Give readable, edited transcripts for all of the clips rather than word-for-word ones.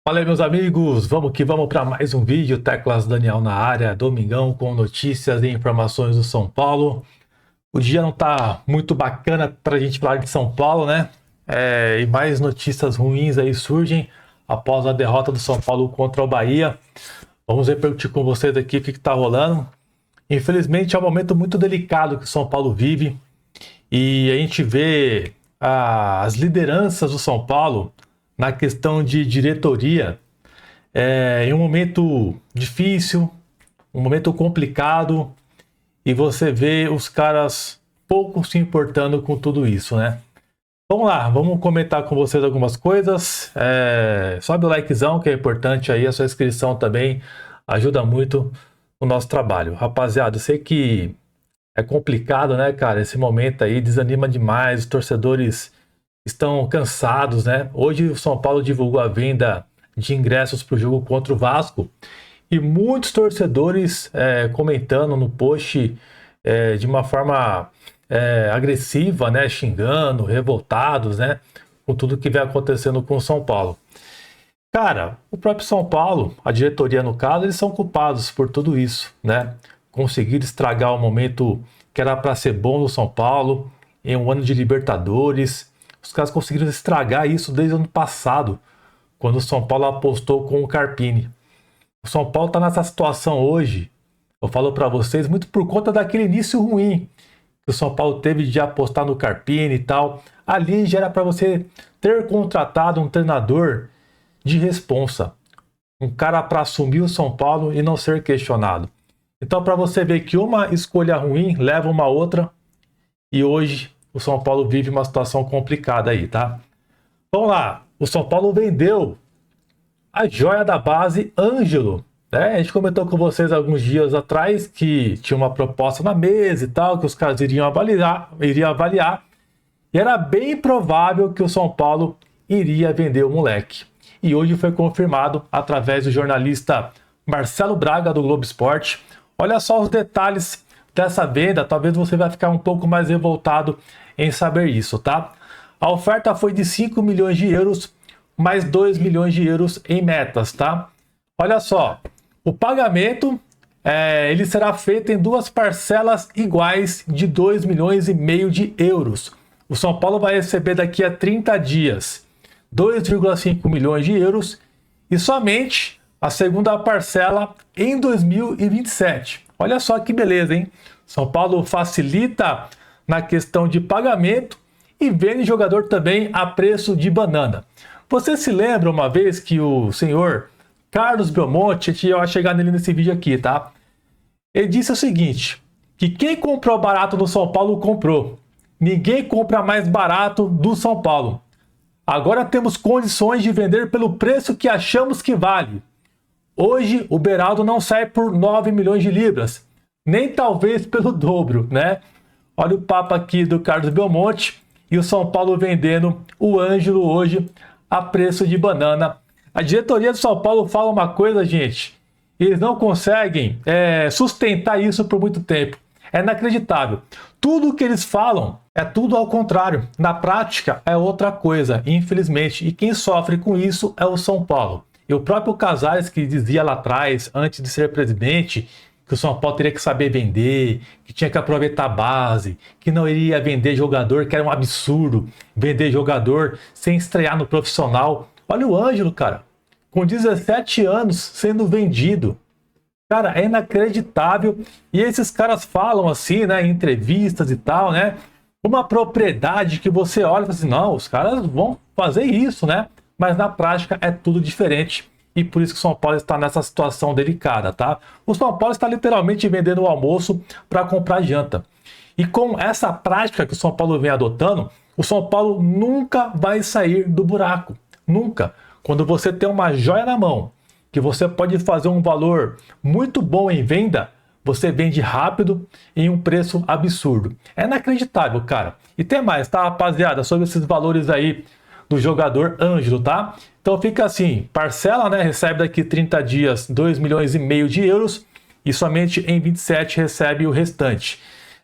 Fala aí, meus amigos, vamos que vamos para mais um vídeo. Teclas Daniel na área, domingão com notícias e informações do São Paulo. O dia não tá muito bacana para a gente falar de São Paulo, né? E mais notícias ruins aí surgem após a derrota do São Paulo contra o Bahia. Vamos repercutir com vocês aqui o que tá rolando. Infelizmente é um momento muito delicado que o São Paulo vive e a gente vê as lideranças do São Paulo na questão de diretoria, em um momento difícil, um momento complicado, e você vê os caras pouco se importando com tudo isso, né? Vamos lá, vamos comentar com vocês algumas coisas. Sobe o likezão, que é importante aí, a sua inscrição também ajuda muito no nosso trabalho. Rapaziada, eu sei que é complicado, né, cara? Esse momento aí desanima demais, os torcedores estão cansados, né? Hoje o São Paulo divulgou a venda de ingressos para o jogo contra o Vasco e muitos torcedores comentando no post de uma forma agressiva, né? Xingando, revoltados, né? Com tudo que vem acontecendo com o São Paulo. Cara, o próprio São Paulo, a diretoria no caso, eles são culpados por tudo isso, né? Conseguiram estragar o momento que era para ser bom no São Paulo, em um ano de Libertadores. Os caras conseguiram estragar isso desde o ano passado, quando o São Paulo apostou com o Carpini. O São Paulo está nessa situação hoje, eu falo para vocês, muito por conta daquele início ruim que o São Paulo teve de apostar no Carpini e tal. Ali já era para você ter contratado um treinador de responsa, um cara para assumir o São Paulo e não ser questionado. Então, para você ver que uma escolha ruim leva uma outra, e hoje o São Paulo vive uma situação complicada aí, tá? Vamos lá, o São Paulo vendeu a joia da base Ângelo, né? A gente comentou com vocês alguns dias atrás que tinha uma proposta na mesa e tal, que os caras iriam avaliar, e era bem provável que o São Paulo iria vender o moleque. E hoje foi confirmado através do jornalista Marcelo Braga do Globo Esporte. Olha só os detalhes dessa venda, talvez você vai ficar um pouco mais revoltado em saber isso, tá? A oferta foi de 5 milhões de euros, mais 2 milhões de euros em metas, tá? Olha só, o pagamento ele será feito em duas parcelas iguais de 2 milhões e meio de euros. O São Paulo vai receber daqui a 30 dias 2,5 milhões de euros e somente a segunda parcela em 2027. Olha só que beleza, hein? São Paulo facilita na questão de pagamento e vende jogador também a preço de banana. Você se lembra uma vez que o senhor Carlos Belmonte, a gente vai chegar nele nesse vídeo aqui, tá? Ele disse o seguinte, que quem comprou barato no São Paulo comprou. Ninguém compra mais barato do São Paulo. Agora temos condições de vender pelo preço que achamos que vale. Hoje o Beraldo não sai por 9 milhões de libras, nem talvez pelo dobro, né? Olha o papo aqui do Carlos Belmonte e o São Paulo vendendo o Ângelo hoje a preço de banana. A diretoria do São Paulo fala uma coisa, gente, eles não conseguem sustentar isso por muito tempo. É inacreditável. Tudo que eles falam é tudo ao contrário. Na prática é outra coisa, infelizmente. E quem sofre com isso é o São Paulo. E o próprio Casares, que dizia lá atrás, antes de ser presidente, que o São Paulo teria que saber vender, que tinha que aproveitar a base, que não iria vender jogador, que era um absurdo vender jogador sem estrear no profissional. Olha o Ângelo, cara, com 17 anos sendo vendido. Cara, é inacreditável. E esses caras falam assim, né, em entrevistas e tal, né? Uma propriedade que você olha e fala assim, não, os caras vão fazer isso, né? Mas na prática é tudo diferente. E por isso que o São Paulo está nessa situação delicada, tá? O São Paulo está literalmente vendendo o almoço para comprar janta. E com essa prática que o São Paulo vem adotando, o São Paulo nunca vai sair do buraco. Nunca. Quando você tem uma joia na mão, que você pode fazer um valor muito bom em venda, você vende rápido em um preço absurdo. É inacreditável, cara. E tem mais, tá, rapaziada? Sobre esses valores aí do jogador Ângelo, tá? Então fica assim, parcela, né? Recebe daqui 30 dias 2 milhões e meio de euros e somente em 27 recebe o restante.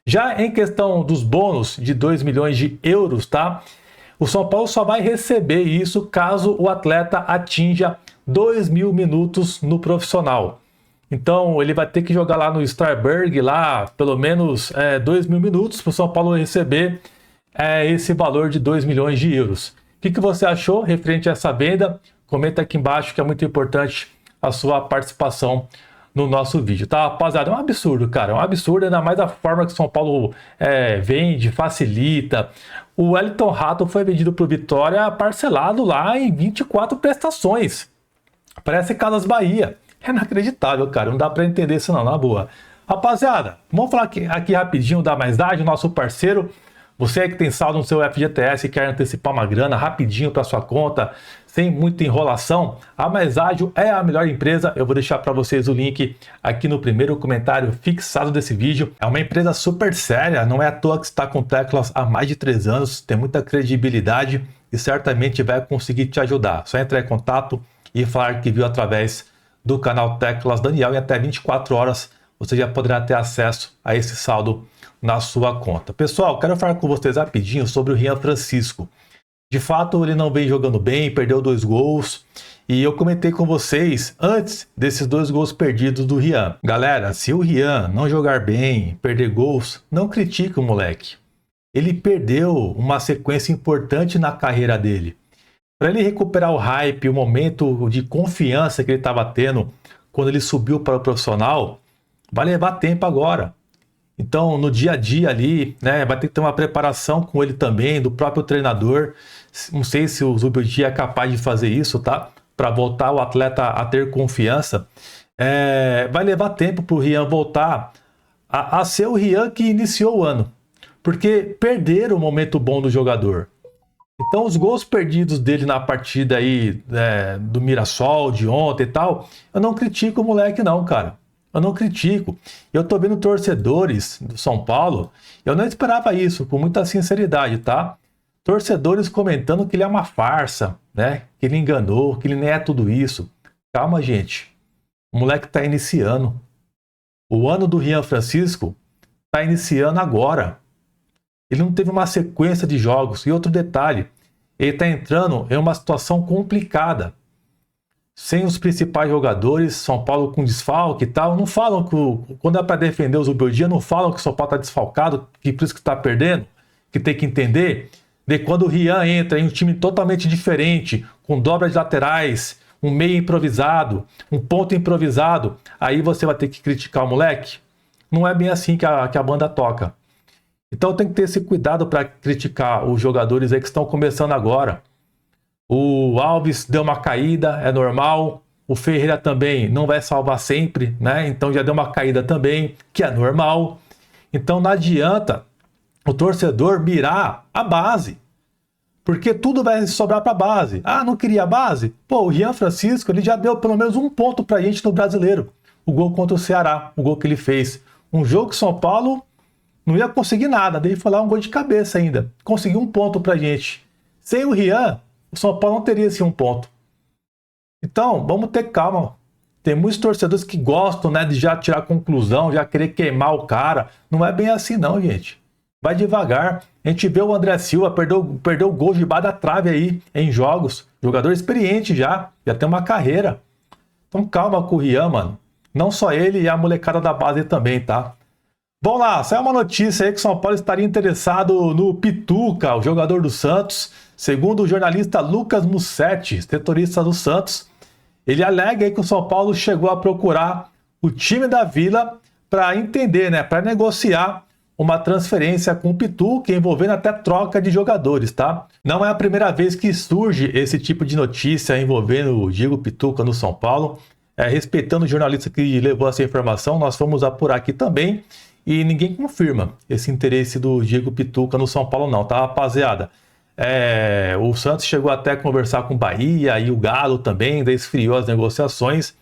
Já em questão dos bônus de 2 milhões de euros, tá? O São Paulo só vai receber isso caso o atleta atinja 2.000 minutos no profissional. Então ele vai ter que jogar lá no Starberg, lá pelo menos 2.000 minutos para o São Paulo receber esse valor de 2 milhões de euros. O que você achou referente a essa venda? Comenta aqui embaixo, que é muito importante a sua participação no nosso vídeo, tá, rapaziada? É um absurdo, cara, é um absurdo, ainda mais a forma que o São Paulo vende, facilita. O Wellington Rato foi vendido para o Vitória parcelado lá em 24 prestações. Parece Casas Bahia. É inacreditável, cara, não dá para entender isso não, na boa. Rapaziada, vamos falar aqui rapidinho da Mais Ágil, nosso parceiro. Você que tem saldo no seu FGTS e quer antecipar uma grana rapidinho para sua conta, sem muita enrolação, a Mais Ágil é a melhor empresa. Eu vou deixar para vocês o link aqui no primeiro comentário fixado desse vídeo. É uma empresa super séria, não é à toa que está com Teclas há mais de 3 anos, tem muita credibilidade e certamente vai conseguir te ajudar. Só entrar em contato e falar que viu através do canal Teclas Daniel, e até 24 horas você já poderá ter acesso a esse saldo na sua conta. Pessoal, quero falar com vocês rapidinho sobre o Rian Francisco. De fato, ele não vem jogando bem, perdeu 2 gols. E eu comentei com vocês antes desses 2 gols perdidos do Rian. Galera, se o Rian não jogar bem, perder gols, não critique o moleque. Ele perdeu uma sequência importante na carreira dele. Para ele recuperar o hype, o momento de confiança que ele estava tendo quando ele subiu para o profissional, vai levar tempo agora. Então, no dia a dia ali, né, vai ter que ter uma preparação com ele também, do próprio treinador. Não sei se o Zubeldia é capaz de fazer isso, tá? Para voltar o atleta a ter confiança. Vai levar tempo para o Rian voltar a ser o Rian que iniciou o ano. Porque perderam o momento bom do jogador. Então, os gols perdidos dele na partida aí do Mirassol, de ontem e tal, eu não critico o moleque não, cara. Eu não critico. Eu tô vendo torcedores do São Paulo, eu não esperava isso, com muita sinceridade, tá? Torcedores comentando que ele é uma farsa, né? Que ele enganou, que ele nem é tudo isso. Calma, gente. O moleque tá iniciando. O ano do Rian Francisco tá iniciando agora. Ele não teve uma sequência de jogos. E outro detalhe, ele tá entrando em uma situação complicada. Sem os principais jogadores, São Paulo com desfalque e tal, não falam que, quando é para defender o Zubeldia, não falam que o São Paulo está desfalcado, que por isso que está perdendo, que tem que entender. De quando o Rian entra em um time totalmente diferente, com dobra de laterais, um meio improvisado, um ponto improvisado, aí você vai ter que criticar o moleque. Não é bem assim que a banda toca. Então tem que ter esse cuidado para criticar os jogadores aí que estão começando agora. O Alves deu uma caída, é normal. O Ferreira também não vai salvar sempre, né? Então já deu uma caída também, que é normal. Então não adianta o torcedor mirar a base, porque tudo vai sobrar para a base. Ah, não queria a base? Pô, o Rian Francisco, ele já deu pelo menos 1 ponto para a gente no Brasileiro. O gol contra o Ceará, o gol que ele fez. Um jogo que São Paulo não ia conseguir nada, daí foi lá um gol de cabeça ainda. Conseguiu 1 ponto para a gente. Sem o Rian, o São Paulo não teria esse 1 ponto. Então, vamos ter calma. Tem muitos torcedores que gostam, né, de já tirar conclusão, já querer queimar o cara. Não é bem assim não, gente. Vai devagar. A gente vê o André Silva perdeu o gol de debaixo da trave aí em jogos. Jogador experiente já tem uma carreira. Então calma com o Rian, mano. Não só ele e a molecada da base também, tá? Vamos lá, saiu uma notícia aí que o São Paulo estaria interessado no Pituca, o jogador do Santos. Segundo o jornalista Lucas Mussetti, setorista do Santos, ele alega aí que o São Paulo chegou a procurar o time da Vila para entender, né, para negociar uma transferência com o Pituca, envolvendo até troca de jogadores, tá? Não é a primeira vez que surge esse tipo de notícia envolvendo o Diego Pituca no São Paulo. Respeitando o jornalista que levou essa informação, nós fomos apurar aqui também e ninguém confirma esse interesse do Diego Pituca no São Paulo não, tá, rapaziada? O Santos chegou até a conversar com o Bahia e o Galo também, daí esfriou as negociações.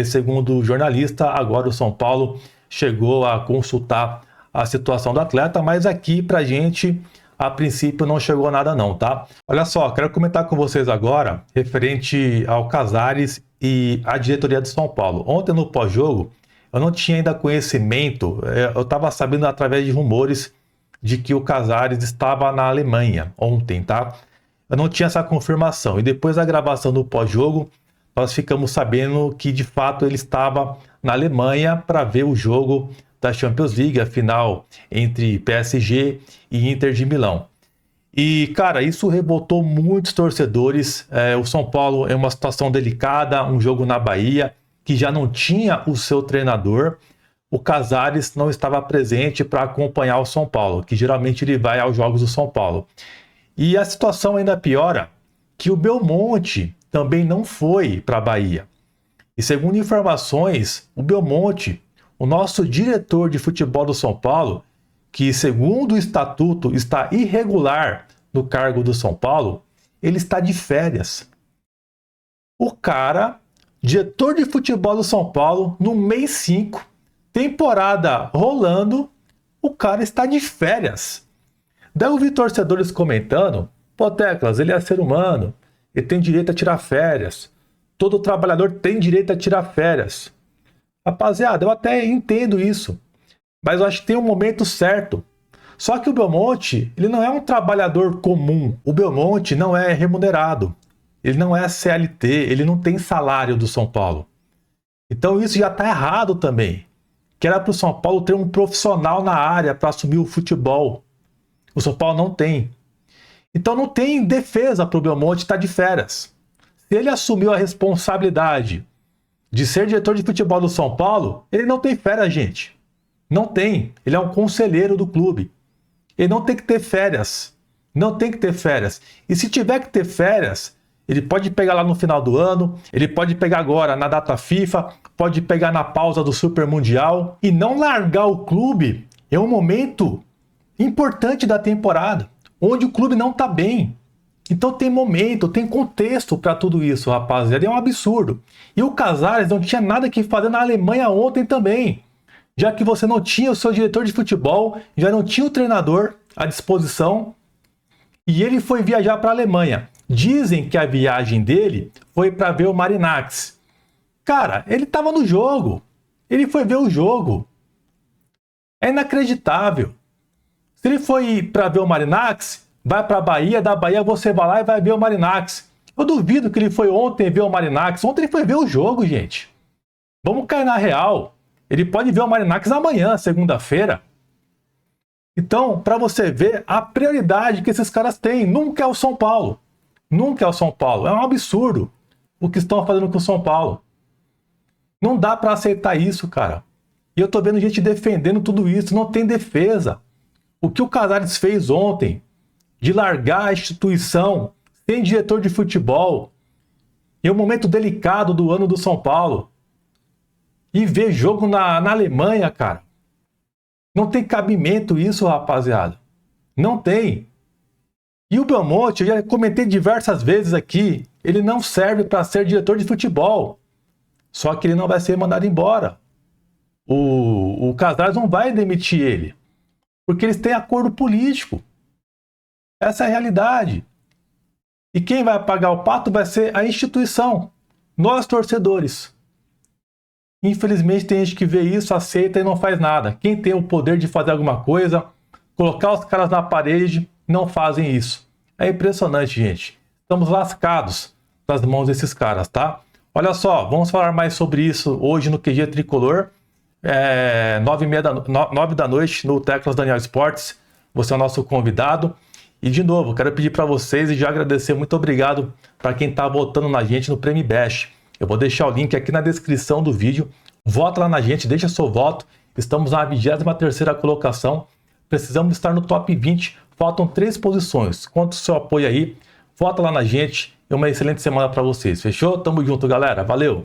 Segundo o jornalista, agora o São Paulo chegou a consultar a situação do atleta, mas aqui pra gente, a princípio, não chegou nada não, tá? Olha só, quero comentar com vocês agora, referente ao Casares e a diretoria de São Paulo. Ontem no pós-jogo, eu não tinha ainda conhecimento, eu estava sabendo através de rumores de que o Casares estava na Alemanha ontem, tá? Eu não tinha essa confirmação. E depois da gravação do pós-jogo, nós ficamos sabendo que de fato ele estava na Alemanha para ver o jogo da Champions League, a final entre PSG e Inter de Milão. E, cara, isso revoltou muitos torcedores. O São Paulo é uma situação delicada, um jogo na Bahia, que já não tinha o seu treinador. O Casares não estava presente para acompanhar o São Paulo, que geralmente ele vai aos jogos do São Paulo. E a situação ainda piora, que o Belmonte também não foi para a Bahia. E segundo informações, o Belmonte, o nosso diretor de futebol do São Paulo, que segundo o estatuto está irregular no cargo do São Paulo, ele está de férias. O cara, diretor de futebol do São Paulo, no mês 5, temporada rolando, o cara está de férias. Daí eu vi torcedores comentando, pô, Teclas, ele é ser humano, ele tem direito a tirar férias. Todo trabalhador tem direito a tirar férias. Rapaziada, eu até entendo isso, mas eu acho que tem um momento certo. Só que o Belmonte, ele não é um trabalhador comum. O Belmonte não é remunerado. Ele não é CLT, ele não tem salário do São Paulo. Então isso já está errado também. Que era para o São Paulo ter um profissional na área para assumir o futebol. O São Paulo não tem. Então não tem defesa para o Belmonte estar de férias. Se ele assumiu a responsabilidade de ser diretor de futebol do São Paulo, ele não tem férias, gente. Não tem. Ele é um conselheiro do clube. Ele não tem que ter férias. Não tem que ter férias. E se tiver que ter férias, ele pode pegar lá no final do ano, ele pode pegar agora na data FIFA, pode pegar na pausa do Super Mundial e não largar o clube em um momento importante da temporada, onde o clube não está bem. Então tem momento, tem contexto para tudo isso, rapaziada. É um absurdo. E o Casares não tinha nada que fazer na Alemanha ontem também. Já que você não tinha o seu diretor de futebol, já não tinha o treinador à disposição, e ele foi viajar para a Alemanha. Dizem que a viagem dele foi para ver o Marinakis. Cara, ele estava no jogo. Ele foi ver o jogo. É inacreditável. Se ele foi para ver o Marinakis, vai para a Bahia, da Bahia você vai lá e vai ver o Marinakis. Eu duvido que ele foi ontem ver o Marinakis. Ontem ele foi ver o jogo, gente. Vamos cair na real. Ele pode ver o Marinakis amanhã, segunda-feira. Então, para você ver a prioridade que esses caras têm, nunca é o São Paulo. Nunca é o São Paulo. É um absurdo o que estão fazendo com o São Paulo. Não dá para aceitar isso, cara. E eu tô vendo gente defendendo tudo isso. Não tem defesa. O que o Casares fez ontem, de largar a instituição sem diretor de futebol, em um momento delicado do ano do São Paulo, e ver jogo na Alemanha, cara. Não tem cabimento isso, rapaziada. Não tem. E o Belmonte, eu já comentei diversas vezes aqui, ele não serve para ser diretor de futebol. Só que ele não vai ser mandado embora. O Casares não vai demitir ele. Porque eles têm acordo político. Essa é a realidade. E quem vai pagar o pato vai ser a instituição. Nós, torcedores. Infelizmente tem gente que vê isso, aceita e não faz nada. Quem tem o poder de fazer alguma coisa, colocar os caras na parede, não fazem isso. É impressionante, gente. Estamos lascados nas mãos desses caras, tá? Olha só, vamos falar mais sobre isso hoje no QG Tricolor. 9 da noite no Teclas Daniel Esportes. Você é o nosso convidado. E de novo, quero pedir para vocês e já agradecer, muito obrigado para quem está votando na gente no Prêmio Bash. Eu vou deixar o link aqui na descrição do vídeo. Vota lá na gente, deixa seu voto. Estamos na 23ª colocação. Precisamos estar no top 20. Faltam 3 posições. Conta o seu apoio aí. Vota lá na gente. E uma excelente semana para vocês. Fechou? Tamo junto, galera. Valeu!